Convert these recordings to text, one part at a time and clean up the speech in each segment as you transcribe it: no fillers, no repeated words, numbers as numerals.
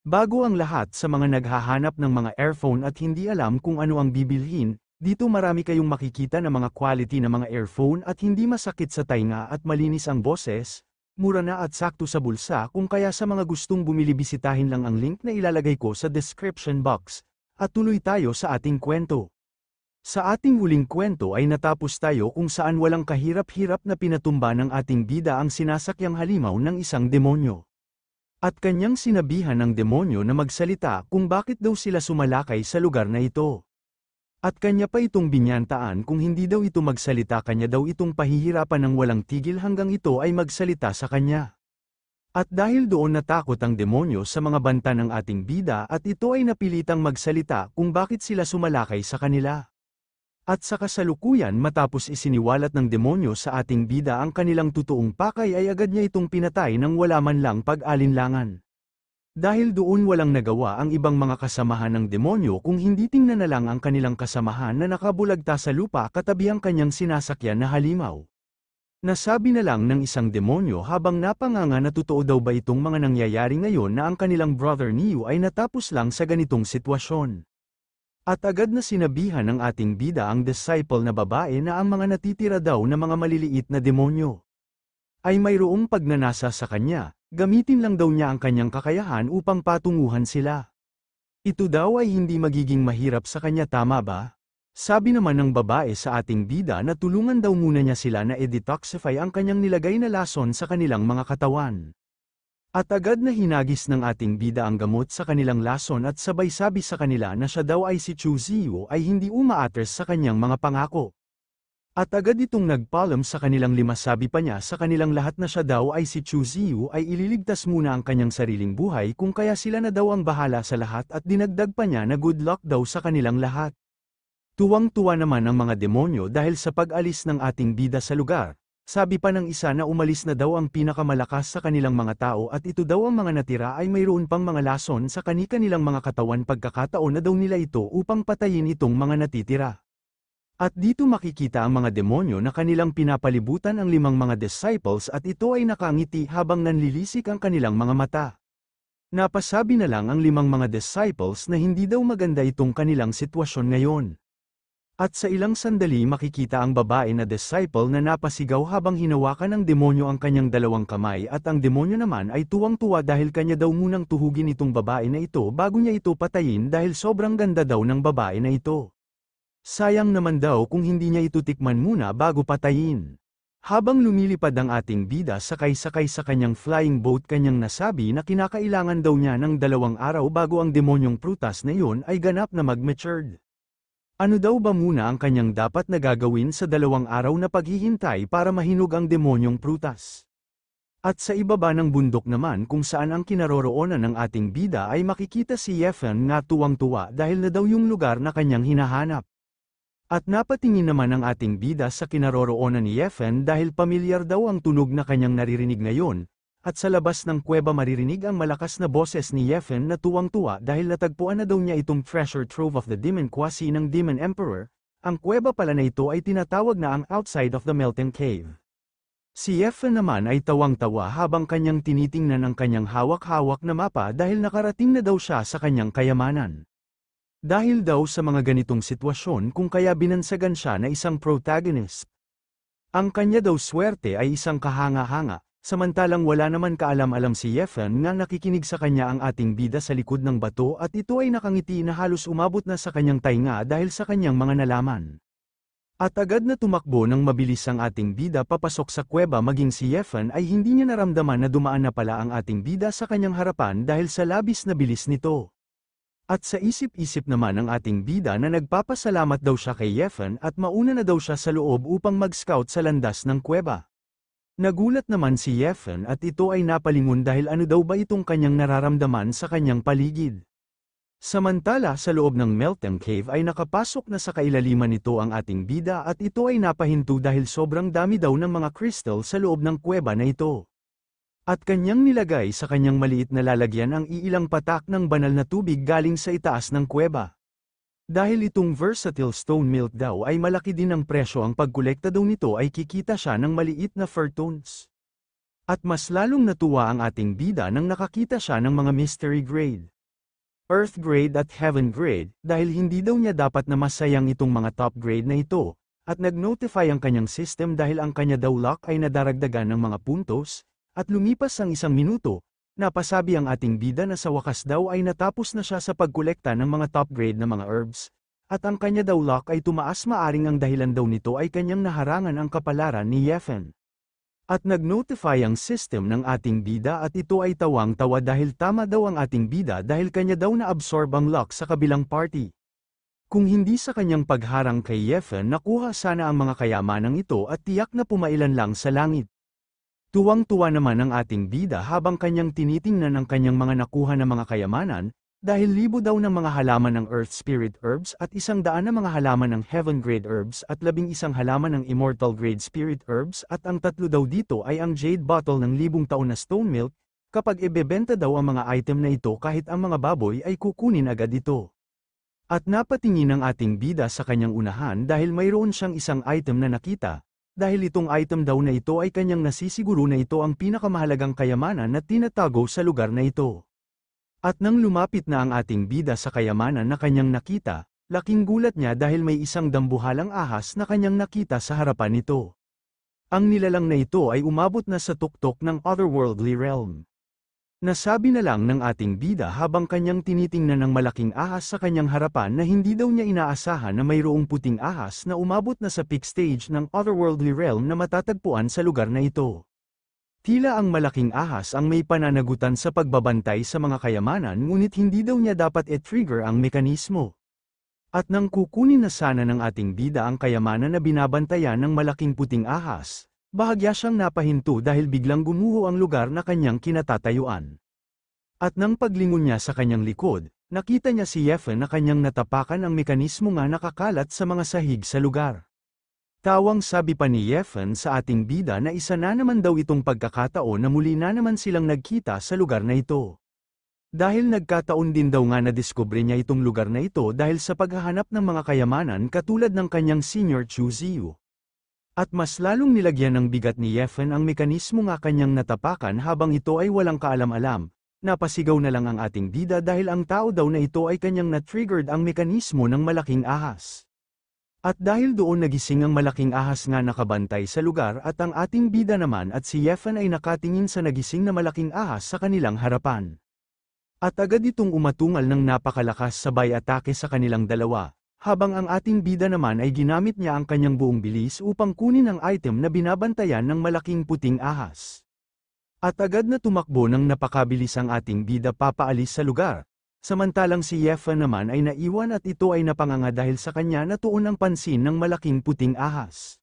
Bago ang lahat sa mga naghahanap ng mga earphone at hindi alam kung ano ang bibilhin, dito marami kayong makikita na mga quality na mga earphone at hindi masakit sa tainga at malinis ang boses, mura na at sakto sa bulsa kung kaya sa mga gustong bumili bisitahin lang ang link na ilalagay ko sa description box. At tuloy tayo sa ating kwento. Sa ating huling kwento ay natapos tayo kung saan walang kahirap-hirap na pinatumba ng ating bida ang sinasakyang halimaw ng isang demonyo. At kanyang sinabihan ng demonyo na magsalita kung bakit daw sila sumalakay sa lugar na ito. At kanya pa itong binyantaan kung hindi daw ito magsalita kanya daw itong pahihirapan ng walang tigil hanggang ito ay magsalita sa kanya. At dahil doon natakot ang demonyo sa mga banta ng ating bida at ito ay napilitang magsalita kung bakit sila sumalakay sa kanila. At sa kasalukuyan matapos isiniwalat ng demonyo sa ating bida ang kanilang totoong pakay ay agad niya itong pinatay nang wala man lang pag-alinlangan. Dahil doon walang nagawa ang ibang mga kasamahan ng demonyo kung hindi tingnan na lang ang kanilang kasamahan na nakabulagta sa lupa katabi ang kanyang sinasakyan na halimaw. Nasabi na lang ng isang demonyo habang napanganga na totoo daw ba itong mga nangyayari ngayon na ang kanilang brother Neo ay natapos lang sa ganitong sitwasyon. At agad na sinabihan ng ating bida ang disciple na babae na ang mga natitira daw na mga maliliit na demonyo ay mayroong pagnanasa sa kanya, gamitin lang daw niya ang kanyang kakayahan upang patunguhan sila. Ito daw ay hindi magiging mahirap sa kanya, tama ba? Sabi naman ng babae sa ating bida na tulungan daw muna niya sila na i-detoxify ang kanyang nilagay na lason sa kanilang mga katawan. At agad na hinagis ng ating bida ang gamot sa kanilang lason at sabay sabi sa kanila na siya daw ay si Chu Ziyu ay hindi umaatres sa kanyang mga pangako. At agad itong nagpaalam sa kanilang lima, sabi pa niya sa kanilang lahat na siya daw ay si Chu Ziyu ay ililigtas muna ang kanyang sariling buhay kung kaya sila na daw ang bahala sa lahat at dinagdag pa niya na good luck daw sa kanilang lahat. Tuwang-tuwa naman ang mga demonyo dahil sa pag-alis ng ating bida sa lugar. Sabi pa ng isa na umalis na daw ang pinakamalakas sa kanilang mga tao at ito daw ang mga natira ay mayroon pang mga lason sa kani-kanilang mga katawan, pagkakataon na daw nila ito upang patayin itong mga natitira. At dito makikita ang mga demonyo na kanilang pinapalibutan ang limang mga disciples at ito ay nakangiti habang nanlilisik ang kanilang mga mata. Napasabi na lang ang limang mga disciples na hindi daw maganda itong kanilang sitwasyon ngayon. At sa ilang sandali makikita ang babae na disciple na napasigaw habang hinawakan ng demonyo ang kanyang dalawang kamay at ang demonyo naman ay tuwang-tuwa dahil kanya daw munang tuhugin itong babae na ito bago niya ito patayin dahil sobrang ganda daw ng babae na ito. Sayang naman daw kung hindi niya ito tikman muna bago patayin. Habang lumilipad ang ating bida sakay-sakay sa kanyang flying boat, kanyang nasabi na kinakailangan daw niya ng 2 araw bago ang demonyong prutas na iyon ay ganap na mag-matured. Ano daw ba muna ang kanyang dapat na gagawin sa 2 araw na paghihintay para mahinog ang demonyong prutas? At sa ibaba ng bundok naman kung saan ang kinaroroonan ng ating bida ay makikita si Yefen nga tuwang-tuwa dahil na daw yung lugar na kanyang hinahanap. At napatingin naman ang ating bida sa kinaroroonan ni Yefen dahil pamilyar daw ang tunog na kanyang naririnig ngayon. At sa labas ng kuweba maririnig ang malakas na boses ni Yefen na tuwang-tuwa dahil natagpuan na daw niya itong treasure trove of the Demon Quasi ng Demon Emperor. Ang kuweba pala na ito ay tinatawag na ang outside of the melting cave. Si Yefen naman ay tawang-tawa habang kanyang tinitingnan ang kanyang hawak-hawak na mapa dahil nakarating na daw siya sa kanyang kayamanan. Dahil daw sa mga ganitong sitwasyon kung kaya binansagan siya na isang protagonist. Ang kanya daw swerte ay isang kahanga-hanga. Samantalang wala naman kaalam-alam si Yefen nga nakikinig sa kanya ang ating bida sa likod ng bato at ito ay nakangiti na halos umabot na sa kanyang tainga dahil sa kanyang mga nalaman. At agad na tumakbo ng mabilis ang ating bida papasok sa kuweba, maging si Yefen ay hindi niya naramdaman na dumaan na pala ang ating bida sa kanyang harapan dahil sa labis na bilis nito. At sa isip-isip naman ang ating bida na nagpapasalamat daw siya kay Yefen at mauna na daw siya sa loob upang mag-scout sa landas ng kuweba. Nagulat naman si Yefen at ito ay napalingon dahil ano daw ba itong kanyang nararamdaman sa kanyang paligid. Samantala sa loob ng melting cave ay nakapasok na sa kailaliman nito ang ating bida at ito ay napahinto dahil sobrang dami daw ng mga crystal sa loob ng kuweba na ito. At kanyang nilagay sa kanyang maliit na lalagyan ang iilang patak ng banal na tubig galing sa itaas ng kuweba. Dahil itong versatile stone milk daw ay malaki din ang presyo, ang pagkolekta daw nito ay kikita siya ng maliit na fur tones. At mas lalong natuwa ang ating bida nang nakakita siya ng mga mystery grade Earth grade at heaven grade, dahil hindi daw niya dapat na masayang itong mga top grade na ito, at nag-notify ang kanyang system dahil ang kanya daw luck ay nadaragdagan ng mga puntos, at lumipas ang 1 minuto, napasabi ang ating bida na sa wakas daw ay natapos na siya sa pagkolekta ng mga top grade na mga herbs, at ang kanya daw luck ay tumaas, maaring ang dahilan daw nito ay kanyang naharangan ang kapalaran ni Yefen. At nag-notify ang system ng ating bida at ito ay tawang-tawa dahil tama daw ang ating bida dahil kanya daw na-absorb ang luck sa kabilang party. Kung hindi sa kanyang pagharang kay Yefen nakuha sana ang mga kayamanang ito at tiyak na pumailan lang sa langit. Tuwang-tuwa naman ang ating bida habang kanyang tinitingnan ang kanyang mga nakuha na mga kayamanan, dahil 1,000 daw ng mga halaman ng Earth Spirit Herbs at 100 na mga halaman ng Heaven Grade Herbs at 11 halaman ng Immortal Grade Spirit Herbs at ang 3 daw dito ay ang Jade Bottle ng 1,000 taon na Stone Milk, kapag ibebenta daw ang mga item na ito kahit ang mga baboy ay kukunin agad ito. At napatingin ang ating bida sa kanyang unahan dahil mayroon siyang isang item na nakita, dahil itong item daw na ito ay kanyang nasisiguro na ito ang pinakamahalagang kayamanan na tinatago sa lugar na ito. At nang lumapit na ang ating bida sa kayamanan na kanyang nakita, laking gulat niya dahil may isang dambuhalang ahas na kanyang nakita sa harapan nito. Ang nilalang na ito ay umabot na sa tuktok ng otherworldly realm. Nasabi na lang ng ating bida habang kanyang tinitingnan ng malaking ahas sa kanyang harapan na hindi daw niya inaasahan na mayroong puting ahas na umabot na sa peak stage ng otherworldly realm na matatagpuan sa lugar na ito. Tila ang malaking ahas ang may pananagutan sa pagbabantay sa mga kayamanan ngunit hindi daw niya dapat i-trigger ang mekanismo. At nang kukunin na sana ng ating bida ang kayamanan na binabantayan ng malaking puting ahas, bahagya siyang napahinto dahil biglang gumuho ang lugar na kanyang kinatatayuan. At nang paglingon niya sa kanyang likod, nakita niya si Yefen na kanyang natapakan ang mekanismo nga nakakalat sa mga sahig sa lugar. Tawang sabi pa ni Yefen sa ating bida na isa na naman daw itong pagkakataon na muli na naman silang nagkita sa lugar na ito. Dahil nagkataon din daw nga nadiskubre niya itong lugar na ito dahil sa paghahanap ng mga kayamanan katulad ng kanyang senior Chu Ziyu. At mas lalong nilagyan ng bigat ni Yefen ang mekanismo nga kanyang natapakan habang ito ay walang kaalam-alam, napasigaw na lang ang ating bida dahil ang tao daw na ito ay kanyang na-triggered ang mekanismo ng malaking ahas. At dahil doon nagising ang malaking ahas nga nakabantay sa lugar at ang ating bida naman at si Yefen ay nakatingin sa nagising na malaking ahas sa kanilang harapan. At agad itong umatungal ng napakalakas sabay atake sa kanilang dalawa, habang ang ating bida naman ay ginamit niya ang kanyang buong bilis upang kunin ang item na binabantayan ng malaking puting ahas. At agad na tumakbo ng napakabilis ang ating bida papaalis sa lugar. Samantalang si Yefen naman ay naiwan at ito ay napanganga dahil sa kanya natuon ang pansin ng malaking puting ahas.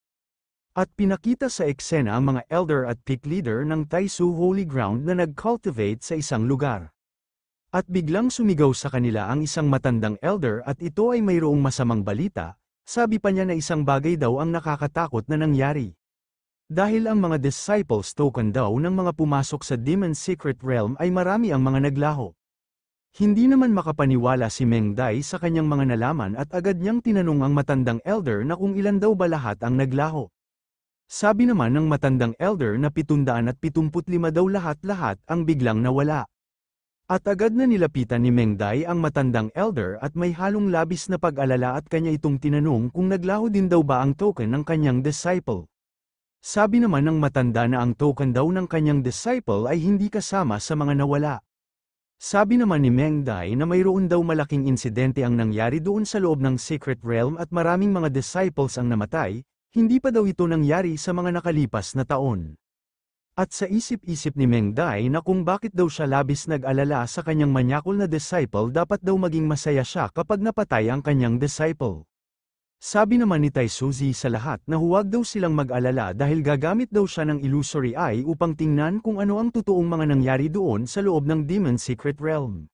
At pinakita sa eksena ang mga elder at peak leader ng Taisu Holy Ground na nag-cultivate sa isang lugar. At biglang sumigaw sa kanila ang isang matandang elder at ito ay mayroong masamang balita, sabi pa niya na isang bagay daw ang nakakatakot na nangyari. Dahil ang mga disciples token daw ng mga pumasok sa Demon's Secret Realm ay marami ang mga naglaho. Hindi naman makapaniwala si Meng Dai sa kanyang mga nalaman at agad niyang tinanong ang matandang elder na kung ilan daw ba lahat ang naglaho. Sabi naman ng matandang elder na 775 daw lahat-lahat ang biglang nawala. At agad na nilapitan ni Meng Dai ang matandang elder at may halong labis na pag-alala at kanya itong tinanong kung naglaho din daw ba ang token ng kanyang disciple. Sabi naman ng matanda na ang token daw ng kanyang disciple ay hindi kasama sa mga nawala. Sabi naman ni Meng Dai na mayroon daw malaking insidente ang nangyari doon sa loob ng Secret Realm at maraming mga disciples ang namatay, hindi pa daw ito nangyari sa mga nakalipas na taon. At sa isip-isip ni Meng Dai na kung bakit daw siya labis nag-alala sa kanyang manyakol na disciple dapat daw maging masaya siya kapag napatay ang kanyang disciple. Sabi naman ni Tai Suzy sa lahat na huwag daw silang mag-alala dahil gagamit daw siya ng illusory eye upang tingnan kung ano ang totoong mga nangyari doon sa loob ng Demon's Secret Realm.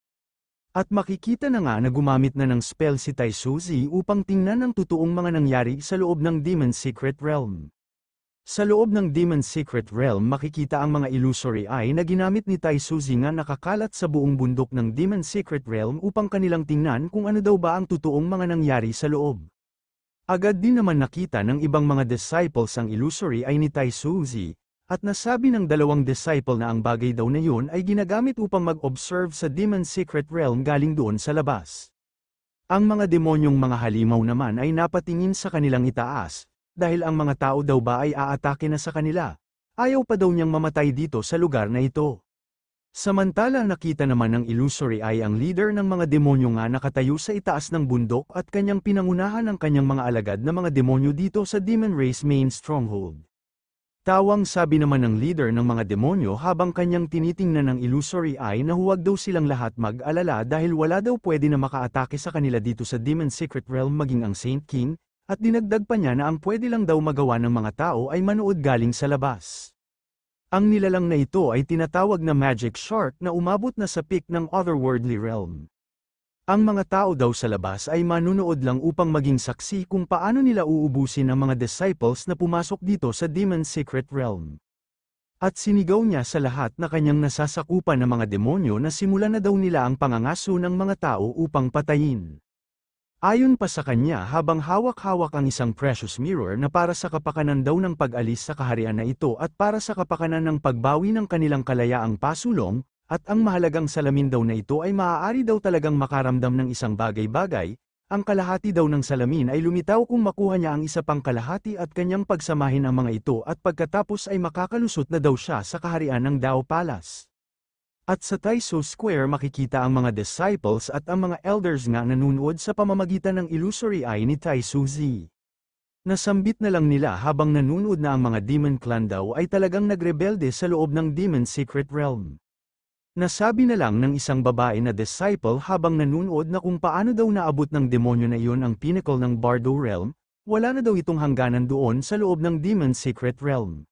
At makikita na nga na gumamit na ng spell si Tai Suzy upang tingnan ang totoong mga nangyari sa loob ng Demon's Secret Realm. Sa loob ng Demon's Secret Realm makikita ang mga illusory eye na ginamit ni Tai Suzy nga nakakalat sa buong bundok ng Demon's Secret Realm upang kanilang tingnan kung ano daw ba ang totoong mga nangyari sa loob. Agad din naman nakita ng ibang mga disciples ang illusory eye ni Tai Suzy, At nasabi ng dalawang disciple na ang bagay daw na yun ay ginagamit upang mag-observe sa Demon's Secret Realm galing doon sa labas. Ang mga demonyong mga halimaw naman ay napatingin sa kanilang itaas, dahil ang mga tao daw ba ay aatake na sa kanila. Ayaw pa daw niyang mamatay dito sa lugar na ito. Samantala nakita naman ng illusory eye ang leader ng mga demonyo nga nakatayo sa itaas ng bundok at kanyang pinangunahan ang kanyang mga alagad na mga demonyo dito sa Demon Race main stronghold. Tawang sabi naman ng leader ng mga demonyo habang kanyang tinitingnan ng illusory eye na huwag daw silang lahat mag-alala dahil wala daw pwede na makaatake sa kanila dito sa Demon's Secret Realm maging ang Saint King, at dinagdag pa niya na ang pwede lang daw magawa ng mga tao ay manood galing sa labas. Ang nilalang na ito ay tinatawag na Magic Shark na umabot na sa peak ng otherworldly realm. Ang mga tao daw sa labas ay manunood lang upang maging saksi kung paano nila uubusin ang mga disciples na pumasok dito sa Demon's Secret Realm. At sinigaw niya sa lahat na kanyang nasasakupan ng mga demonyo na simulan na daw nila ang pangangaso ng mga tao upang patayin. Ayon pa sa kanya habang hawak-hawak ang isang precious mirror na para sa kapakanan daw ng pag-alis sa kaharian na ito at para sa kapakanan ng pagbawi ng kanilang kalayaang pasulong, at ang mahalagang salamin daw na ito ay maaari daw talagang makaramdam ng isang bagay-bagay, ang kalahati daw ng salamin ay lumitaw kung makuha niya ang isa pang kalahati at kanyang pagsamahin ang mga ito at pagkatapos ay makakalusot na daw siya sa kaharian ng Dao Palace. At sa Taiso Square makikita ang mga disciples at ang mga elders nga nanunood sa pamamagitan ng illusory eye ni Taisu Zi. Nasambit na lang nila habang nanunood na ang mga demon clan daw ay talagang nagrebelde sa loob ng Demon's Secret Realm. Nasabi na lang ng isang babae na disciple habang nanunood na kung paano daw naabot ng demonyo na iyon ang pinnacle ng Bardo Realm, wala na daw itong hangganan doon sa loob ng Demon's Secret Realm.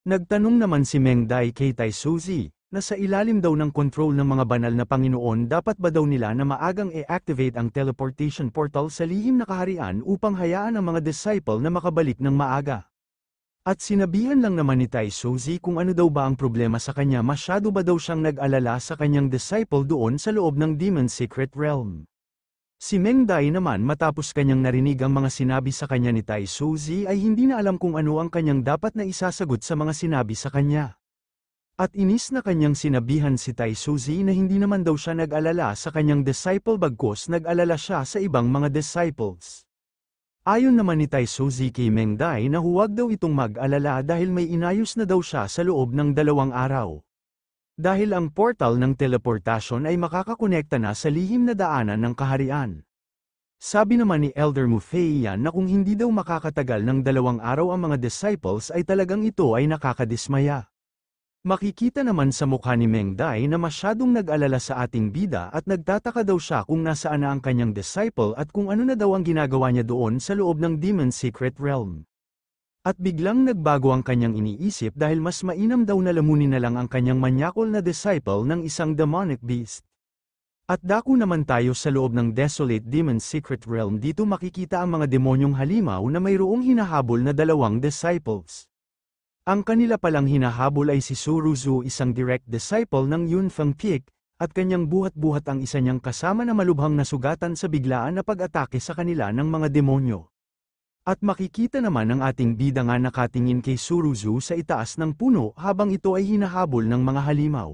Nagtanong naman si Meng Dai kay Taisu Zi, na sa ilalim daw ng control ng mga banal na Panginoon dapat ba daw nila na maagang i-activate ang teleportation portal sa lihim na kaharian upang hayaan ang mga disciple na makabalik ng maaga. At sinabihan lang naman ni Taisu Zi kung ano daw ba ang problema sa kanya, masyado ba daw siyang nag-alala sa kanyang disciple doon sa loob ng Demon's Secret Realm. Si Meng Dai naman matapos kanyang narinig ang mga sinabi sa kanya ni Taisu Zi ay hindi na alam kung ano ang kanyang dapat na isasagot sa mga sinabi sa kanya. At inis na kanyang sinabihan si Taisu Zi na hindi naman daw siya nag-alala sa kanyang disciple bagkus nag-alala siya sa ibang mga disciples. Ayon naman ni Taisu Zi kay Meng Dai na huwag daw itong mag-alala dahil may inayos na daw siya sa loob ng 2 araw. Dahil ang portal ng teleportasyon ay makakakonekta na sa lihim na daanan ng kaharian. Sabi naman ni Elder Mufeiyan na kung hindi daw makakatagal ng 2 araw ang mga disciples ay talagang ito ay nakakadismaya. Makikita naman sa mukha ni Meng Dai na masyadong nag-alala sa ating bida at nagtataka daw siya kung nasaan na ang kanyang disciple at kung ano na daw ang ginagawa niya doon sa loob ng Demon's Secret Realm. At biglang nagbago ang kanyang iniisip dahil mas mainam daw na lamunin na lang ang kanyang manyakol na disciple ng isang demonic beast. At dako naman tayo sa loob ng desolate Demon's Secret Realm, dito makikita ang mga demonyong halimaw na mayroong hinahabol na 2 disciples. Ang kanila palang hinahabol ay si Suruzu, isang direct disciple ng Yunfeng Peak, at kanyang buhat-buhat ang isa niyang kasama na malubhang nasugatan sa biglaan na pag-atake sa kanila ng mga demonyo. At makikita naman ang ating bida nga nakatingin kay Suruzu sa itaas ng puno habang ito ay hinahabol ng mga halimaw.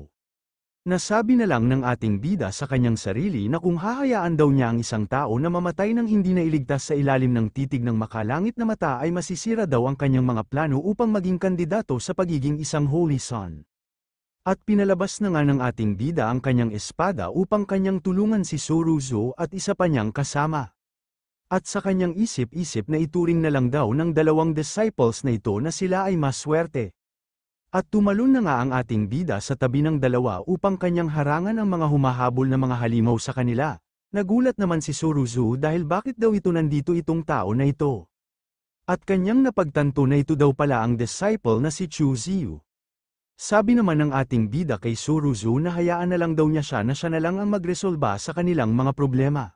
Nasabi na lang ng ating bida sa kanyang sarili na kung hahayaan daw niya ang isang tao na mamatay nang hindi nailigtas sa ilalim ng titig ng makalangit na mata ay masisira daw ang kanyang mga plano upang maging kandidato sa pagiging isang Holy Son. At pinalabas na nga ng ating bida ang kanyang espada upang kanyang tulungan si Suruzu at isa pa niyang kasama. At sa kanyang isip-isip na ituring na lang daw ng 2 disciples na ito na sila ay maswerte. At tumalon na nga ang ating bida sa tabi ng 2 upang kanyang harangan ang mga humahabol na mga halimaw sa kanila. Nagulat naman si Suruzu dahil bakit daw ito nandito itong tao na ito. At kanyang napagtanto na ito daw pala ang disciple na si Chu Ziyu. Sabi naman ng ating bida kay Suruzu na hayaan na lang daw niya siya na lang ang magresolba sa kanilang mga problema.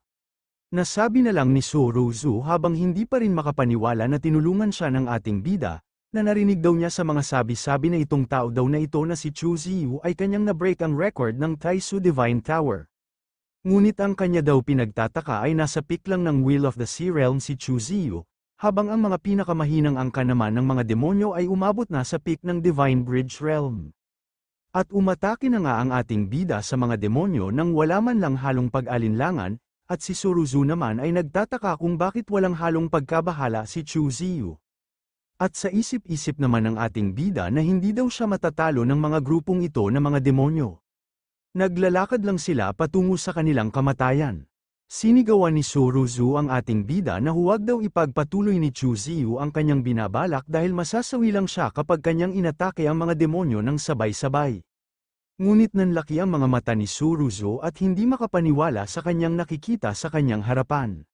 Nasabi na lang ni Suruzu habang hindi pa rin makapaniwala na tinulungan siya ng ating bida, na narinig daw niya sa mga sabi-sabi na itong tao daw na ito na si Chu Ziyu ay kanyang na-break ang record ng Taisu Divine Tower. Ngunit ang kanya daw pinagtataka ay nasa peak lang ng Wheel of the Sea Realm si Chu Ziyu, habang ang mga pinakamahinang angkan naman ng mga demonyo ay umabot na sa peak ng Divine Bridge Realm. At umatake na nga ang ating bida sa mga demonyo nang wala man lang halong pag-alinlangan, at si Suruzu naman ay nagtataka kung bakit walang halong pagkabahala si Chu Ziyu. At sa isip-isip naman ng ating bida na hindi daw siya matatalo ng mga grupong ito na mga demonyo. Naglalakad lang sila patungo sa kanilang kamatayan. Sinigawan ni Suruzu ang ating bida na huwag daw ipagpatuloy ni Chu Ziyu ang kanyang binabalak dahil masasawi lang siya kapag kanyang inatake ang mga demonyo ng sabay-sabay. Ngunit nanlaki ang mga mata ni Suruzu at hindi makapaniwala sa kanyang nakikita sa kanyang harapan.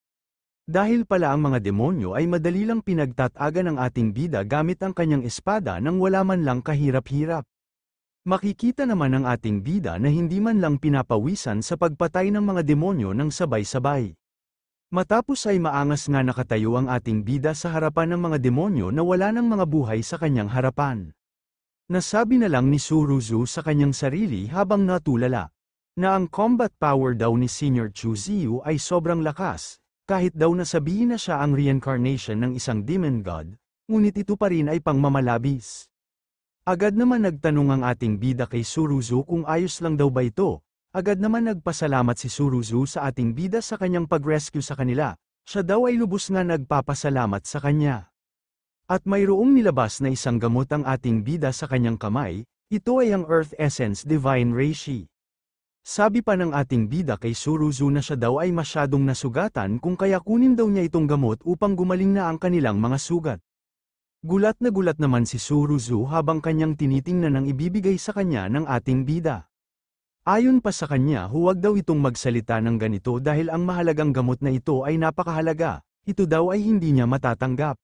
Dahil pala ang mga demonyo ay madali lang pinagtataga ng ating bida gamit ang kanyang espada nang wala man lang kahirap-hirap. Makikita naman ng ating bida na hindi man lang pinapawisan sa pagpatay ng mga demonyo ng sabay-sabay. Matapos ay maangas nga nakatayo ang ating bida sa harapan ng mga demonyo na wala ng mga buhay sa kanyang harapan. Nasabi na lang ni Suruzu sa kanyang sarili habang natulala, na ang combat power daw ni Senior Chu Ziyu ay sobrang lakas. Kahit daw nasabihin na siya ang reincarnation ng isang demon god, ngunit ito pa rin ay pangmamalabis. Agad naman nagtanong ang ating bida kay Suruzu kung ayos lang daw ba ito. Agad naman nagpasalamat si Suruzu sa ating bida sa kanyang pag-rescue sa kanila. Siya daw ay lubos nga nagpapasalamat sa kanya. At mayroong nilabas na isang gamot ang ating bida sa kanyang kamay, ito ay ang Earth Essence Divine Reishi. Sabi pa ng ating bida kay Suruzu na siya daw ay masyadong nasugatan kung kaya kunin daw niya itong gamot upang gumaling na ang kanilang mga sugat. Gulat na gulat naman si Suruzu habang kanyang tinitingnan ang ibibigay sa kanya ng ating bida. Ayon pa sa kanya huwag daw itong magsalita ng ganito dahil ang mahalagang gamot na ito ay napakahalaga, ito daw ay hindi niya matatanggap.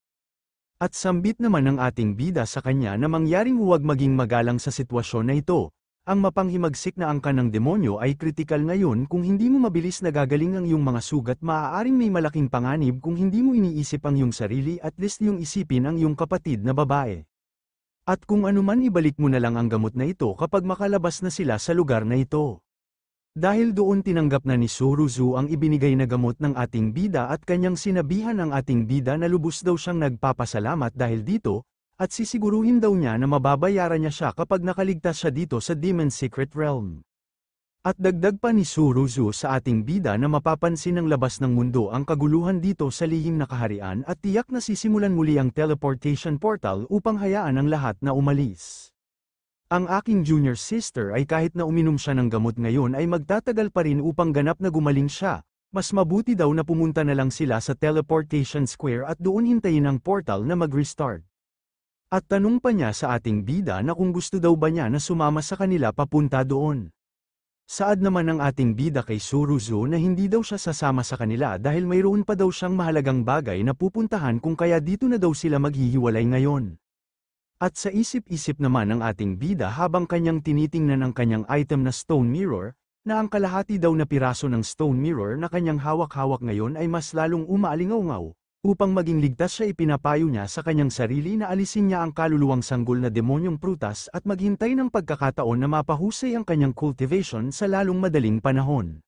At sambit naman ng ating bida sa kanya na mangyaring huwag maging magalang sa sitwasyon na ito. Ang mapanghimagsik na angkan ng demonyo ay kritikal ngayon kung hindi mo mabilis nagagaling ang iyong mga sugat maaaring may malaking panganib kung hindi mo iniisip ang iyong sarili at least yung isipin ang iyong kapatid na babae. At kung anuman ibalik mo na lang ang gamot na ito kapag makalabas na sila sa lugar na ito. Dahil doon tinanggap na ni Suruzu ang ibinigay na gamot ng ating bida at kanyang sinabihan ang ating bida na lubos daw siyang nagpapasalamat dahil dito, at sisiguruhin daw niya na mababayaran niya siya kapag nakaligtas siya dito sa Demon's Secret Realm. At dagdag pa ni Suruzu sa ating bida na mapapansin ng labas ng mundo ang kaguluhan dito sa lihim na kaharian at tiyak na sisimulan muli ang teleportation portal upang hayaan ang lahat na umalis. Ang aking junior sister ay kahit na uminom siya ng gamot ngayon ay magtatagal pa rin upang ganap na gumaling siya. Mas mabuti daw na pumunta na lang sila sa teleportation square at doon hintayin ang portal na mag-restart. At tanong pa niya sa ating bida na kung gusto daw ba niya na sumama sa kanila papunta doon. Saad naman ng ating bida kay Suruzu na hindi daw siya sasama sa kanila dahil mayroon pa daw siyang mahalagang bagay na pupuntahan kung kaya dito na daw sila maghihiwalay ngayon. At sa isip-isip naman ng ating bida habang kanyang tinitingnan ang kanyang item na stone mirror, na ang kalahati daw na piraso ng stone mirror na kanyang hawak-hawak ngayon ay mas lalong umaalingaw-ngaw. Upang maging ligtas siya ipinapayo niya sa kanyang sarili na alisin niya ang kaluluwang sanggol na demonyong prutas at maghintay ng pagkakataon na mapahusay ang kanyang cultivation sa lalong madaling panahon.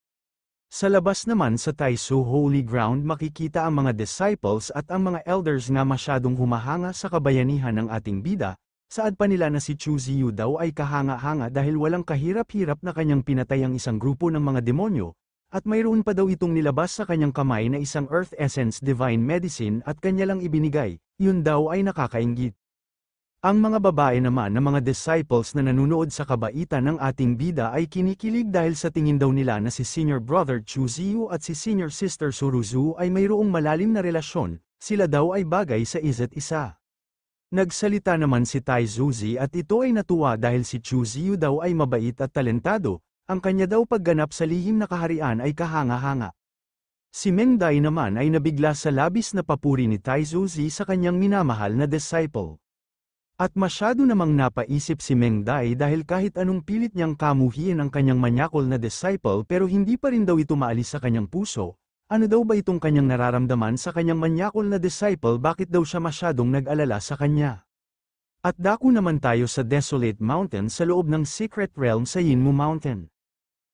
Sa labas naman sa Taisu Holy Ground makikita ang mga disciples at ang mga elders nga masyadong humahanga sa kabayanihan ng ating bida, saad pa nila na si Chu Ziyu daw ay kahanga-hanga dahil walang kahirap-hirap na kanyang pinatay ang isang grupo ng mga demonyo. At mayroon pa daw itong nilabas sa kanyang kamay na isang Earth Essence Divine Medicine at kanya lang ibinigay, yun daw ay nakakainggit. Ang mga babae naman na mga disciples na nanunood sa kabaitan ng ating bida ay kinikilig dahil sa tingin daw nila na si Senior Brother Chu Ziyu at si Senior Sister Suruzu ay mayroong malalim na relasyon, sila daw ay bagay sa isa't isa. Nagsalita naman si Tai Zuzi at ito ay natuwa dahil si Chu Ziyu daw ay mabait at talentado. Ang kanya daw pagganap sa lihim na kaharian ay kahanga-hanga. Si Meng Dai naman ay nabigla sa labis na papuri ni Tai Zuzi sa kanyang minamahal na disciple. At masyado namang napaisip si Meng Dai dahil kahit anong pilit niyang kamuhiin ang kanyang manyakol na disciple pero hindi pa rin daw ito maalis sa kanyang puso. Ano daw ba itong kanyang nararamdaman sa kanyang manyakol na disciple, bakit daw siya masyadong nag-alala sa kanya? At dako naman tayo sa Desolate Mountain sa loob ng Secret Realm sa Yinmu Mountain.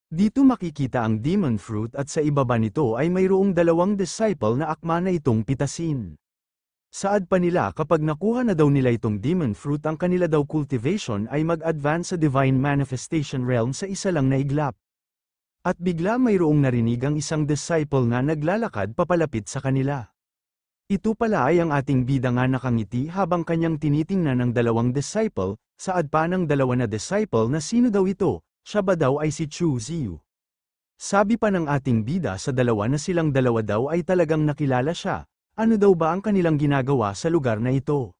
Dito makikita ang demon fruit at sa ibaba nito ay mayroong dalawang disciple na akma na itong pitasin. Saad pa nila kapag nakuha na daw nila itong demon fruit ang kanila daw cultivation ay mag-advance sa divine manifestation realm sa isa lang na iglap. At bigla mayroong narinig ang isang disciple na naglalakad papalapit sa kanila. Ito pala ay ang ating bida nga nakangiti habang kanyang tinitingnan ng dalawang disciple, saad pa ng dalawa na disciple na sino daw ito, siya ba daw ay si Chu Ziyu. Sabi pa ng ating bida sa dalawa na silang dalawa daw ay talagang nakilala siya. Ano daw ba ang kanilang ginagawa sa lugar na ito?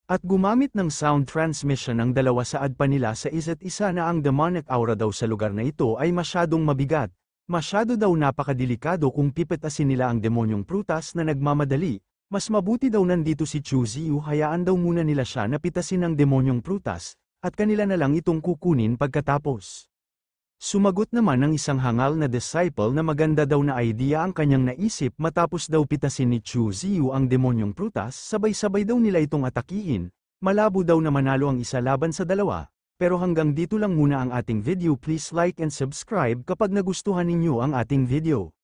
At gumamit ng sound transmission ang dalawa saad pa nila sa isa't isa na ang demonic aura daw sa lugar na ito ay masyadong mabigat, masyado daw napakadelikado kung pipitasin nila ang demonyong prutas na nagmamadali, mas mabuti daw nandito si Chu Ziyu hayaan daw muna nila siya na pitasin ng demonyong prutas, at kanila na lang itong kukunin pagkatapos. Sumagot naman ng isang hangal na disciple na maganda daw na idea ang kanyang naisip matapos daw pitasin ni Chu Ziyu ang demonyong prutas sabay-sabay daw nila itong atakihin, malabo daw na manalo ang isa laban sa dalawa, pero hanggang dito lang muna ang ating video please like and subscribe kapag nagustuhan ninyo ang ating video.